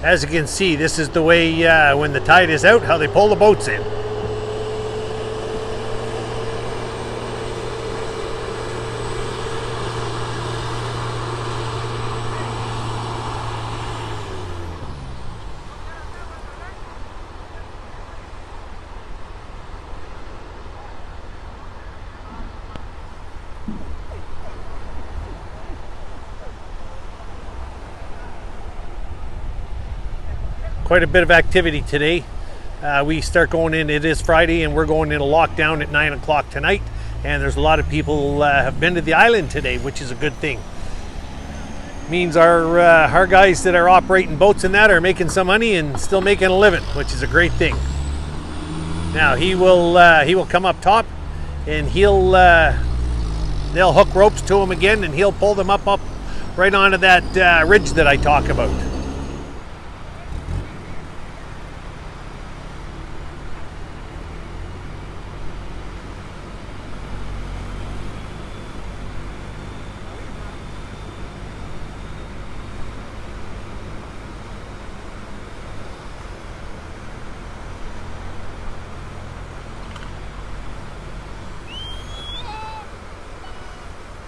As you can see, this is the way when the tide is out, how they pull the boats in. Quite a bit of activity today. We start going in, it is Friday, and we're going into lockdown at 9 o'clock tonight. And there's a lot of people have been to the island today, which is a good thing. Means our guys that are operating boats and that are making some money and still making a living, which is a great thing. Now he will come up top, and they'll hook ropes to him again, and he'll pull them up right onto that ridge that I talk about.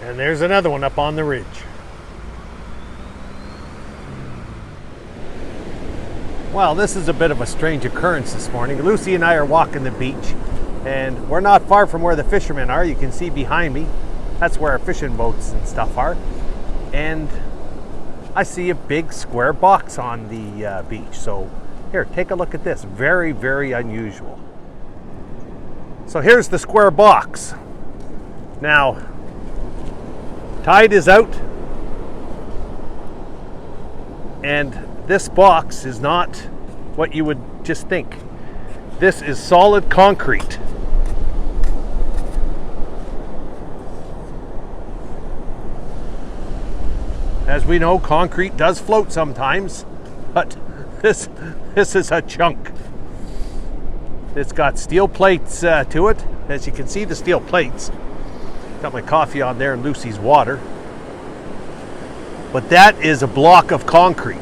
And there's another one up on the ridge. Well, this is a bit of a strange occurrence this morning. Lucy and I are walking the beach, and we're not far from where the fishermen are. You can see behind me, that's where our fishing boats and stuff are. And I see a big square box on the beach. So here, take a look at this. Very, very unusual. So here's the square box. Now, tide is out, and this box is not what you would just think. This is solid concrete. As we know, concrete does float sometimes, but this is a chunk. It's got steel plates to it. As you can see, the steel plates. Got my coffee on there and Lucy's water. But that is a block of concrete.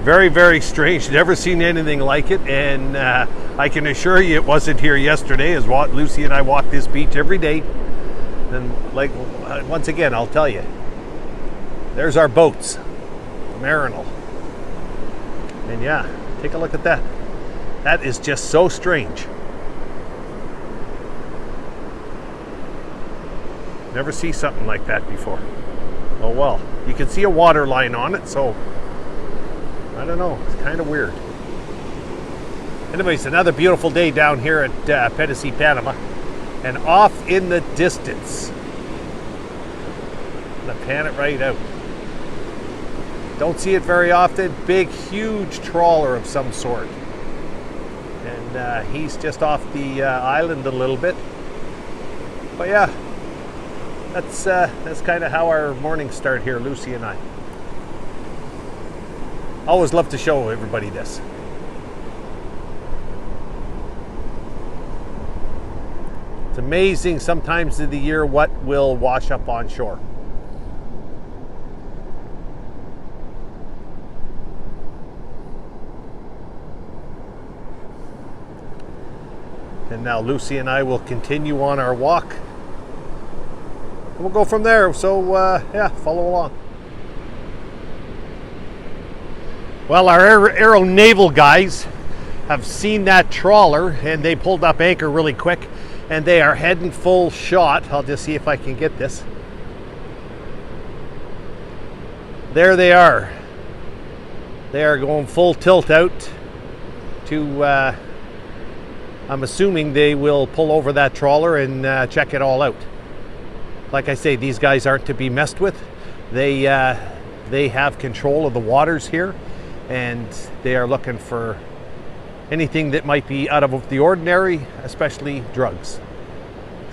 Very, very strange. Never seen anything like it. And I can assure you it wasn't here yesterday, as Lucy and I walk this beach every day. And once again, I'll tell you, there's our boats, Marinal. And yeah, take a look at that. That is just so strange. Never see something like that before. Oh well, you can see a water line on it, so I don't know, it's kind of weird. Anyways, another beautiful day down here at Panama, and off in the distance, I'm gonna pan it right out. Don't see it very often. Big, huge trawler of some sort, and he's just off the island a little bit. But yeah. That's kind of how our mornings start here, Lucy and I. Always love to show everybody this. It's amazing sometimes of the year what will wash up on shore. And now Lucy and I will continue on our walk. We'll go from there, so yeah, follow along. Well, our aero naval guys have seen that trawler, and they pulled up anchor really quick, and they are heading full shot. I'll just see if I can get this. There they are. They are going full tilt out to, I'm assuming they will pull over that trawler and check it all out. Like I say, these guys aren't to be messed with. They have control of the waters here, and they are looking for anything that might be out of the ordinary, especially drugs.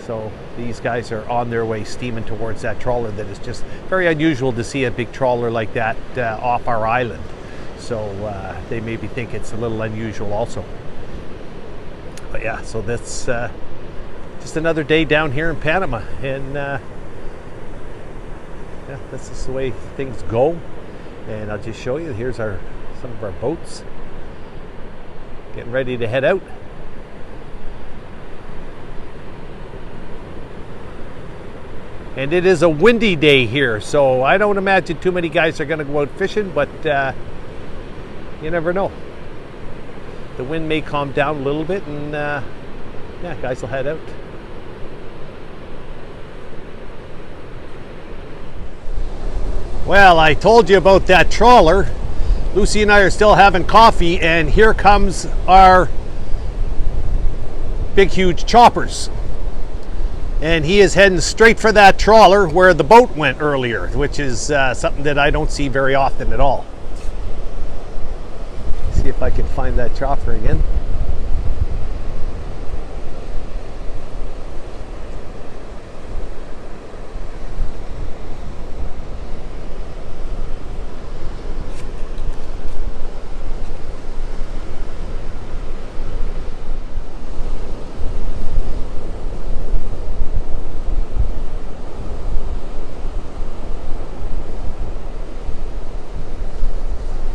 So these guys are on their way steaming towards that trawler. That is just very unusual to see a big trawler like that off our island. So they maybe think it's a little unusual also. But yeah, so that's just another day down here in Panama, and yeah, this is the way things go. And I'll just show you, here's some of our boats getting ready to head out. And it is a windy day here, so I don't imagine too many guys are going to go out fishing, but you never know. The wind may calm down a little bit, and yeah, guys will head out. Well, I told you about that trawler. Lucy and I are still having coffee, and here comes our big, huge choppers. And he is heading straight for that trawler where the boat went earlier, which is something that I don't see very often at all. See if I can find that chopper again.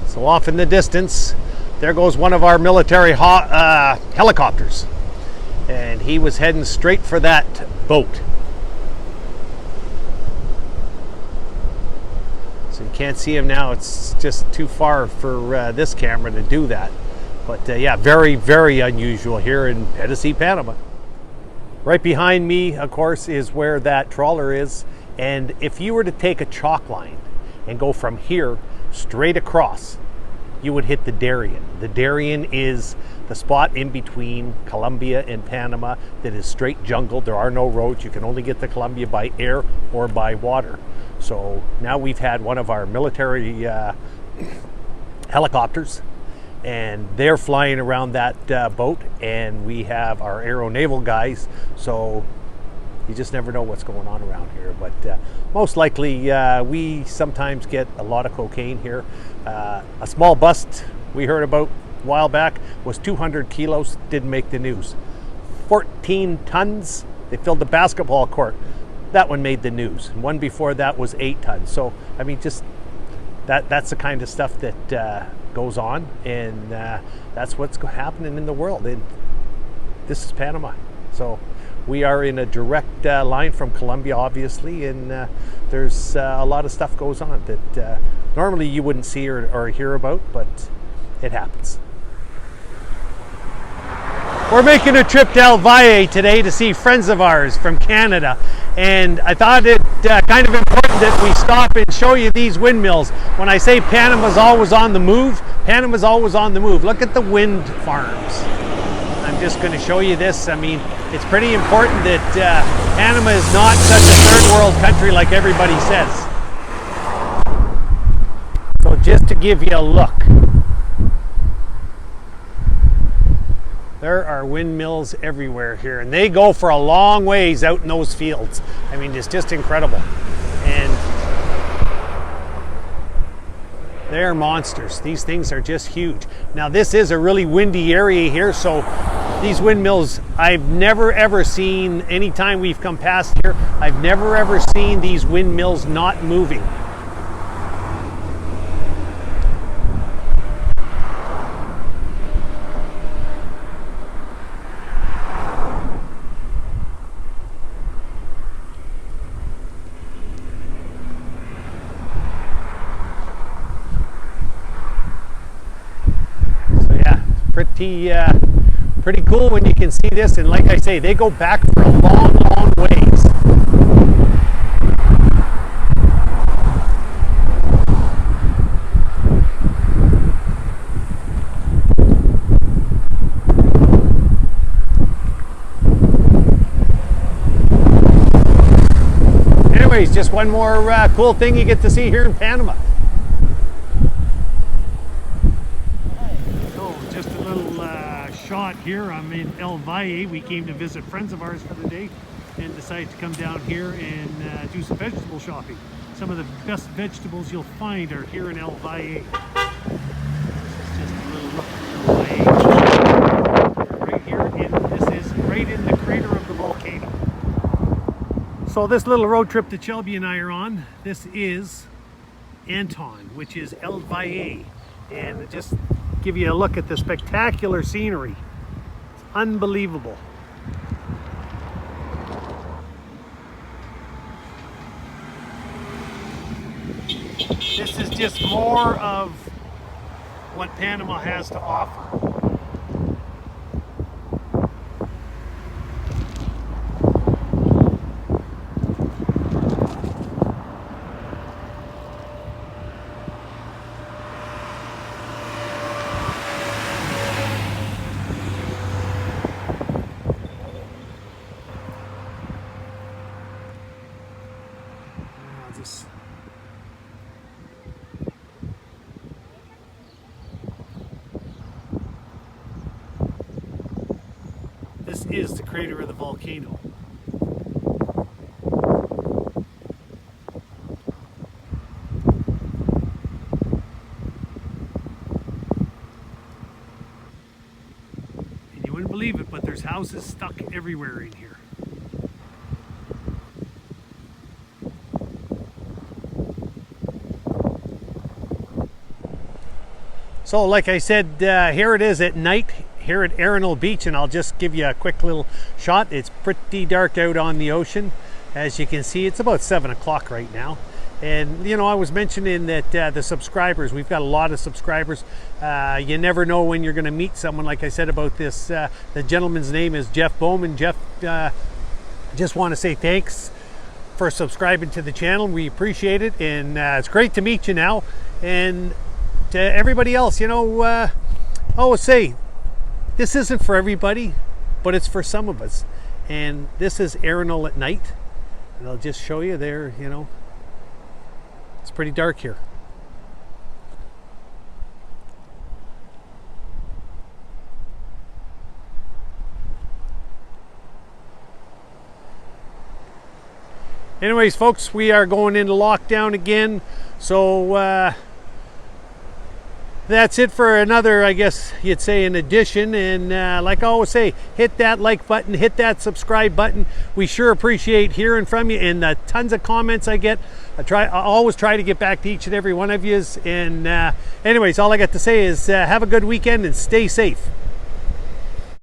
So off in the distance, there goes one of our military helicopters. And he was heading straight for that boat. So you can't see him now. It's just too far for this camera to do that. But yeah, very, very unusual here in Panama. Right behind me, of course, is where that trawler is. And if you were to take a chalk line and go from here straight across, you would hit the Darien. The Darien is the spot in between Colombia and Panama that is straight jungle. There are no roads. You can only get to Colombia by air or by water. So now we've had one of our military helicopters, and they're flying around that boat, and we have our aeronaval guys. So you just never know what's going on around here. But most likely we sometimes get a lot of cocaine here. A small bust we heard about a while back was 200 kilos, didn't make the news. 14 tons, they filled the basketball court. That one made the news. One before that was 8 tons. So, I mean, just that's the kind of stuff that goes on, and that's what's happening in the world. And this is Panama. So we are in a direct line from Colombia, obviously, and there's a lot of stuff goes on that normally you wouldn't see or hear about, but it happens. We're making a trip to El Valle today to see friends of ours from Canada, and I thought it kind of important that we stop and show you these windmills. When I say Panama's always on the move, Panama's always on the move. Look at the wind farms. I'm just going to show you this. I mean, it's pretty important that Panama is not such a third world country like everybody says. So just to give you a look, there are windmills everywhere here, and they go for a long ways out in those fields. I mean, it's just incredible. And they're monsters. These things are just huge. Now, this is a really windy area here, so these windmills, I've never ever seen, anytime we've come past here, I've never ever seen these windmills not moving. Pretty cool when you can see this, and like I say, they go back for a long, long ways. Anyways, just one more cool thing you get to see here in Panama. Shot here. I'm in El Valle. We came to visit friends of ours for the day and decided to come down here and do some vegetable shopping. Some of the best vegetables you'll find are here in El Valle. This is just a little look at El Valle right here, and this is right in the crater of the volcano. So this little road trip that Shelby and I are on, this is Anton, which is El Valle, and just give you a look at the spectacular scenery. It's unbelievable. This is just more of what Panama has to offer. This is the crater of the volcano. And you wouldn't believe it, but there's houses stuck everywhere in here. So like I said, here it is at night here at Arenal Beach, and I'll just give you a quick little shot. It's pretty dark out on the ocean. As you can see, it's about 7 o'clock right now. And you know, I was mentioning that the subscribers, we've got a lot of subscribers. You never know when you're going to meet someone. Like I said about this, the gentleman's name is Jeff Bowman. Jeff, just want to say thanks for subscribing to the channel. We appreciate it, and it's great to meet you now. And to everybody else, you know, I always say this isn't for everybody, but it's for some of us. And this is Arenal at night, and I'll just show you there. You know, it's pretty dark here. Anyways, folks, we are going into lockdown again, so that's it for another, I guess you'd say, an edition. And like I always say, hit that like button, hit that subscribe button. We sure appreciate hearing from you, and the tons of comments I get. I always try to get back to each and every one of yous. And anyways, all I got to say is have a good weekend and stay safe.